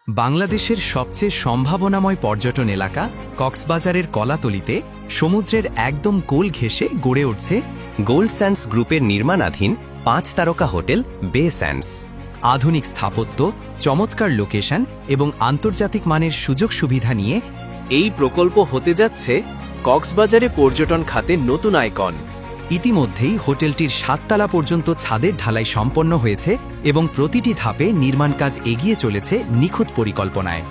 বাংলাদেশের সবচেয়ে সম্ভাবনাময় পর্যটন এলাকা কক্সবাজারের কলাতলিতে সমুদ্রের একদম কোল ঘেঁষে গড়ে উঠছে গোল্ড স্যান্ডস গ্রুপের নির্মাণাধীন 5 তারকা হোটেল বে স্যান্ডস। আধুনিক স্থাপত্য, চমৎকার লোকেশন এবং আন্তর্জাতিক মানের সুযোগ সুবিধা নিয়ে এই প্রকল্প হতে যাচ্ছে কক্সবাজারে পর্যটন খাতে নতুন আইকন। ইতিমধ্যেই হোটেলটির 7 তলা পর্যন্ত ছাদের ঢালাই সম্পন্ন হয়েছে এবং প্রতিটি ধাপে নির্মাণ কাজ এগিয়ে চলেছে নিখুঁত পরিকল্পনায়।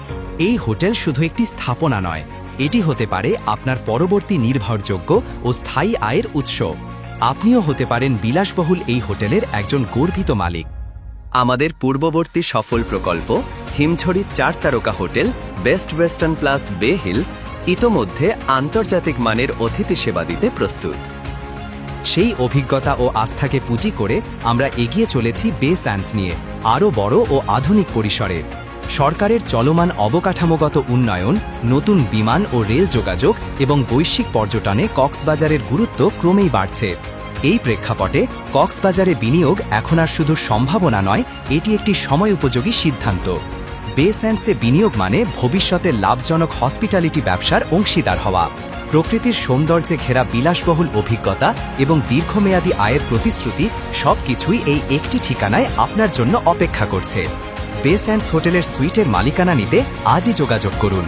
এই হোটেল শুধু একটি স্থাপনা নয়, এটি হতে পারে আপনার পরবর্তী নির্ভরযোগ্য ও স্থায়ী আয়ের উৎস। আপনিও হতে পারেন বিলাসবহুল এই হোটেলের একজন গর্বিত মালিক। আমাদের পূর্ববর্তী সফল প্রকল্প হিমছড়ির 4 তারকা হোটেল বেস্ট ওয়েস্টার্ন প্লাস বে হিলস ইতোমধ্যে আন্তর্জাতিক মানের অতিথি সেবা দিতে প্রস্তুত। সেই অভিজ্ঞতা ও আস্থাকে পুঁজি করে আমরা এগিয়ে চলেছি বে স্যান্ডস নিয়ে আরও বড় ও আধুনিক পরিসরে। সরকারের চলমান অবকাঠামোগত উন্নয়ন, নতুন বিমান ও রেল যোগাযোগ এবং বৈশ্বিক পর্যটনে কক্সবাজারের গুরুত্ব ক্রমেই বাড়ছে। এই প্রেক্ষাপটে কক্সবাজারে বিনিয়োগ এখন আর শুধু সম্ভাবনা নয়, এটি একটি সময় উপযোগী সিদ্ধান্ত। বে স্যান্ডসে বিনিয়োগ মানে ভবিষ্যতের লাভজনক হসপিটালিটি ব্যবসার অংশীদার হওয়া। প্রকৃতির সৌন্দর্যে ঘেরা বিলাসবহুল অভিজ্ঞতা এবং দীর্ঘমেয়াদী আয়ের প্রতিশ্রুতি সবকিছুই এই একটি ঠিকানায় আপনার জন্য অপেক্ষা করছে। বে স্যান্ডস হোটেলের সুইটের মালিকানা নিতে আজই যোগাযোগ করুন।